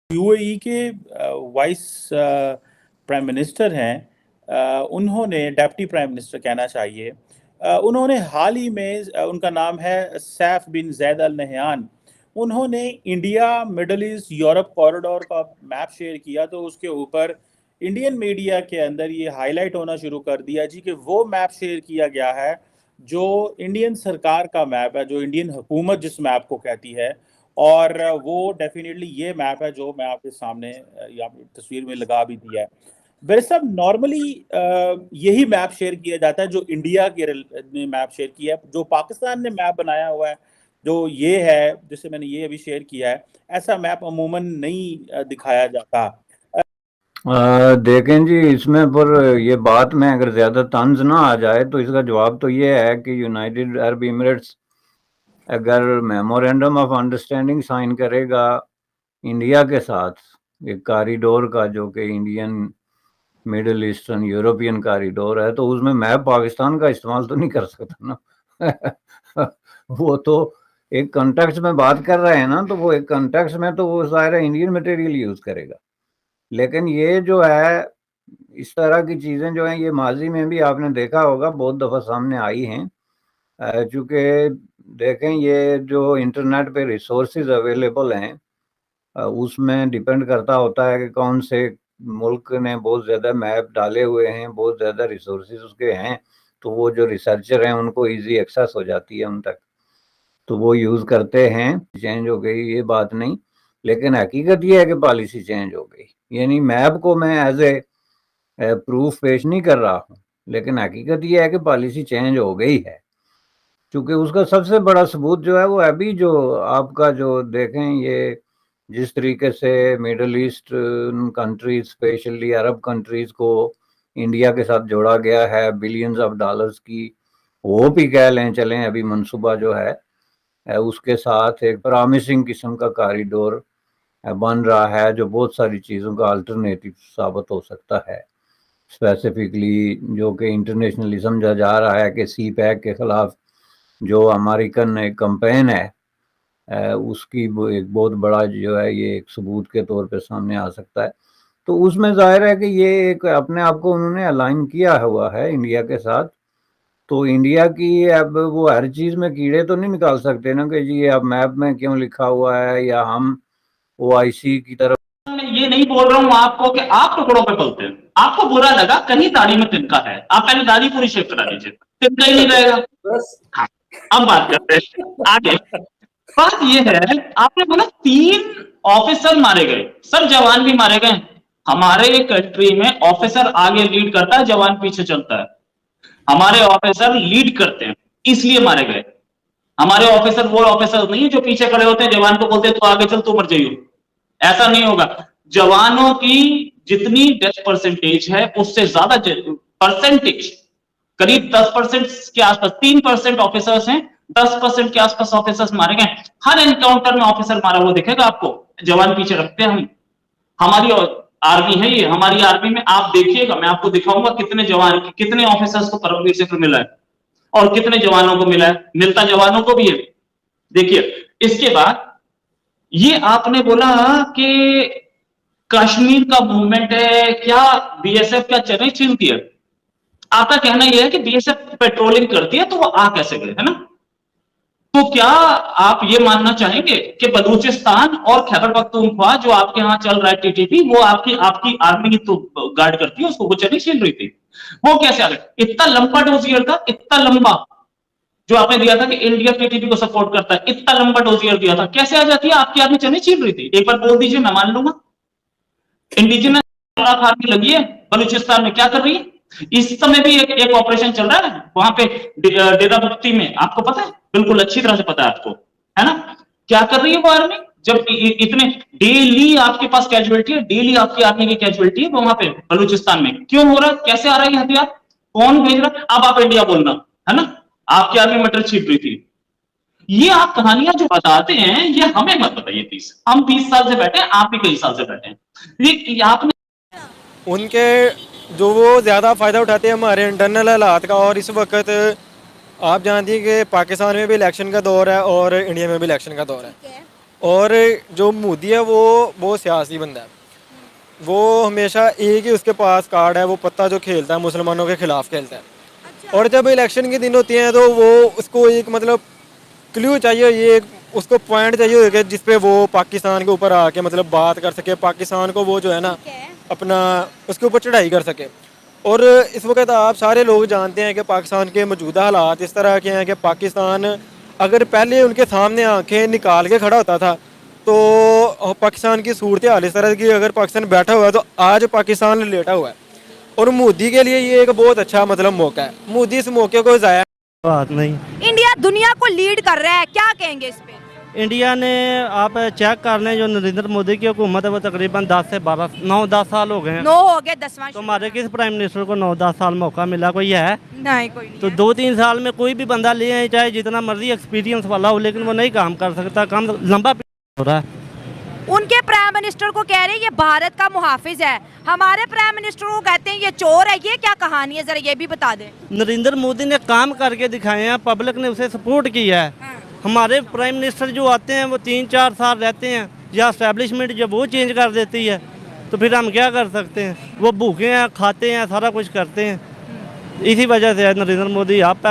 UAE के vice prime minister हैं, उन्होंने डेप्टी प्राइम मिनिस्टर कहना चाहिए, उन्होंने हाल ही में उनका नाम है सैफ बिन जैद अल नहयान। उन्होंने India middle east Europe corridor का मैप शेयर किया, तो उसके ऊपर इंडियन मीडिया के अंदर ये हाईलाइट होना शुरू कर दिया जी कि वो मैप शेयर किया गया है जो इंडियन सरकार का मैप है, जो इंडियन हुकूमत जिस मैप को कहती है। और वो डेफिनेटली ये मैप है जो मैं आपके सामने यहाँ तस्वीर में लगा भी दिया है। वैसे सब नॉर्मली यही मैप शेयर किया जाता है जो इंडिया के ने मैप शेयर किया है। जो पाकिस्तान ने मैप बनाया हुआ है जो ये है, जिसे मैंने ये अभी शेयर किया है, ऐसा मैप अमूमन नहीं दिखाया जाता। देखें जी, इसमें पर ये बात में अगर ज्यादा तंज ना आ जाए तो इसका जवाब तो ये है कि यूनाइटेड अरब एमिरेट्स अगर मेमोरेंडम ऑफ अंडरस्टैंडिंग साइन करेगा इंडिया के साथ, एक कॉरिडोर का जो कि Indian middle eastern European corridor है, तो उसमें मैप पाकिस्तान का इस्तेमाल तो नहीं कर सकता ना। वो तो एक कॉन्टेक्स्ट में बात कर रहे हैं ना, तो वो एक कॉन्टेक्स्ट में तो वो सारा इंडियन मटेरियल यूज करेगा। लेकिन ये जो है, इस तरह की चीज़ें जो हैं ये माजी में भी आपने देखा होगा बहुत दफ़ा सामने आई हैं। चूँकि देखें, ये जो इंटरनेट पे रिसोर्सेज अवेलेबल हैं उसमें डिपेंड करता होता है कि कौन से मुल्क ने बहुत ज़्यादा मैप डाले हुए हैं, बहुत ज़्यादा रिसोर्सेज उसके हैं, तो वो जो रिसर्चर हैं उनको ईजी एक्सेस हो जाती है उन तक, तो वो यूज़ करते हैं। चेंज हो गई ये बात नहीं, लेकिन हकीकत ये है कि पॉलिसी चेंज हो गई। यानी मैप को मैं एज ए प्रूफ पेश नहीं कर रहा हूँ, लेकिन हकीकत ये है कि पॉलिसी चेंज हो गई है। क्योंकि उसका सबसे बड़ा सबूत जो है वो अभी जो आपका जो देखें, ये जिस तरीके से मिडल ईस्ट कंट्रीज, स्पेशली अरब कंट्रीज को इंडिया के साथ जोड़ा गया है बिलियंस ऑफ डॉलर्स की, वो भी कह लें चलें अभी मनसूबा जो है उसके साथ एक प्रॉमिसिंग किस्म का कॉरिडोर बन रहा है जो बहुत सारी चीज़ों का अल्टरनेटिव साबित हो सकता है। स्पेसिफिकली जो कि इंटरनेशनली समझा जा रहा है कि सी पैक के खिलाफ जो अमेरिकन एक कंपेन है उसकी एक बहुत बड़ा जो है ये एक सबूत के तौर पे सामने आ सकता है। तो उसमें जाहिर है कि ये एक अपने आप को उन्होंने अलाइन किया हुआ है इंडिया के साथ। तो इंडिया की अब वो हर चीज़ में कीड़े तो नहीं निकाल सकते ना कि जी अब मैप में क्यों लिखा हुआ है, या हम ओआईसी की तरफ। मैं ये नहीं बोल रहा हूं आपको कि आप टुकड़ों पे पलते हैं। आपको बुरा लगा कहीं दाढ़ी में तिनका है, आप पहले दाढ़ी पूरी शेव करा लीजिए, तिनका ही नहीं रहेगा। हाँ, अब बात करते हैं आगे। बात ये है, आपने बोला 3 ऑफिसर मारे गए, सर जवान भी मारे गए। हमारे कंट्री में ऑफिसर आगे लीड करता है, जवान पीछे चलता है। हमारे ऑफिसर लीड करते हैं इसलिए मारे गए। हमारे ऑफिसर वो ऑफिसर नहीं है जो पीछे खड़े होते हैं, जवान को बोलते हैं तू आगे चल, तू मर जाइयो। ऐसा नहीं होगा। जवानों की जितनी डेथ परसेंटेज है उससे ज्यादा परसेंटेज, करीब 10% के आसपास, 3% ऑफिसर्स हैं, 10% के आसपास ऑफिसर्स मारे गए। हर एनकाउंटर में ऑफिसर मारा हुआ दिखेगा आपको, जवान पीछे रखते हैं हम। हमारी आर्मी है ये, हमारी आर्मी में आप देखिएगा, मैं आपको दिखाऊंगा कितने जवान, कितने ऑफिसर्स को परमवीर चक्र मिला है और कितने जवानों को मिला है। मिलता जवानों को भी है। देखिए, इसके बाद ये आपने बोला कि कश्मीर का मूवमेंट है क्या, बीएसएफ क्या चेन्नई छीनती है। आपका कहना यह है कि बीएसएफ पेट्रोलिंग करती है तो वो आ कैसे गए, है ना। तो क्या आप ये मानना चाहेंगे कि बलूचिस्तान और खैबर पख्तूनख्वा जो आपके यहां चल रहा है टीटीपी, वो आपकी आर्मी तो गार्ड करती है उसको, वो चेन्नई छीन रही थी। वो कैसे आ गए? इतना लंबा डोजियर था, इतना लंबा जो आपने दिया था कि इंडिया टीटीपी को सपोर्ट करता है, इतना लंबा डोजियर दिया था, कैसे आ जाती है आपकी आर्मी चेन्नई छीन रही थी? एक बार बोल दीजिए, मैं मान लूंगा। इंडिजिनस आर्मी लगी है बलूचिस्तान में, क्या कर रही है? इस समय भी एक ऑपरेशन चल रहा है वहां पे डेरा मुफ्ती में, आपको पता है, बिल्कुल अच्छी तरह से पता है आपको, है ना। क्या कर रही है वो आर्मी? जब इतने डेली आपके पास कैजुअलिटी है, डेली आपकी आर्मी की कैजुअलिटी है वहां पे बलूचिस्तान में, क्यों हो रहा है? कैसे आ रहा है हथियार? कौन भेज रहा है? अब आप इंडिया बोलना, है ना, आपकी आर्मी मटर छीट रही थी। ये आप कहानियां जो बताते हैं ये हमें मत बताइए प्लीज। हम 20 साल से बैठे हैं, आप भी कई साल से बैठे हैं। ये आपने उनके जो वो ज़्यादा फ़ायदा उठाते हैं हमारे इंटरनल हालात का। और इस वक्त आप जानती हैं कि पाकिस्तान में भी इलेक्शन का दौर है और इंडिया में भी इलेक्शन का दौर है। और जो मोदी है वो बहुत सियासी बंदा है, वो हमेशा एक ही उसके पास कार्ड है, वो पत्ता जो खेलता है मुसलमानों के खिलाफ खेलता है। और जब इलेक्शन के दिन होते हैं तो वो उसको एक मतलब क्लू चाहिए, ये एक उसको पॉइंट चाहिए होगा जिस पे वो पाकिस्तान के ऊपर आके मतलब बात कर सके, पाकिस्तान को वो जो है ना अपना उसके ऊपर चढ़ाई कर सके। और इस वक्त आप सारे लोग जानते हैं कि पाकिस्तान के मौजूदा हालात इस तरह के हैं कि पाकिस्तान अगर पहले उनके सामने आंखें निकाल के खड़ा होता था तो पाकिस्तान की सूरत हाल इस तरह की, अगर पाकिस्तान बैठा हुआ है तो आज पाकिस्तान लेटा हुआ है। और मोदी के लिए ये एक बहुत अच्छा मतलब मौका है, मोदी इस मौके को ज़ाया बात नहीं। इंडिया दुनिया को लीड कर रहा है, क्या कहेंगे इस पे? इंडिया ने आप चेक कर लें, जो नरेंद्र मोदी की हुकूमत है वो तकरीबन 10 से 12 9-10 साल हो गए हैं। 9 हो गए, 10वां तो हमारे किस प्राइम मिनिस्टर को 9-10 साल मौका मिला, कोई है? नहीं, कोई नहीं तो है। 2-3 साल में कोई भी बंदा ले आए, चाहे जितना मर्जी एक्सपीरियंस वाला हो, लेकिन वो नहीं काम कर सकता, काम लंबा हो रहा है। उनके प्राइम मिनिस्टर को कह रहे हैं ये भारत का मुहाफिज है, हमारे प्राइम मिनिस्टर को कहते हैं ये चोर है, ये क्या कहानी है, जरा ये भी बता दें। नरेंद्र मोदी ने काम करके दिखाए हैं, पब्लिक ने उसे सपोर्ट किया है। हमारे प्राइम मिनिस्टर जो आते हैं वो 3-4 साल रहते हैं, या एस्टेब्लिशमेंट जब वो चेंज कर देती है तो फिर हम क्या कर सकते हैं? वो भूखे हैं, खाते हैं, सारा कुछ करते हैं। इसी वजह से नरेंद्र मोदी आप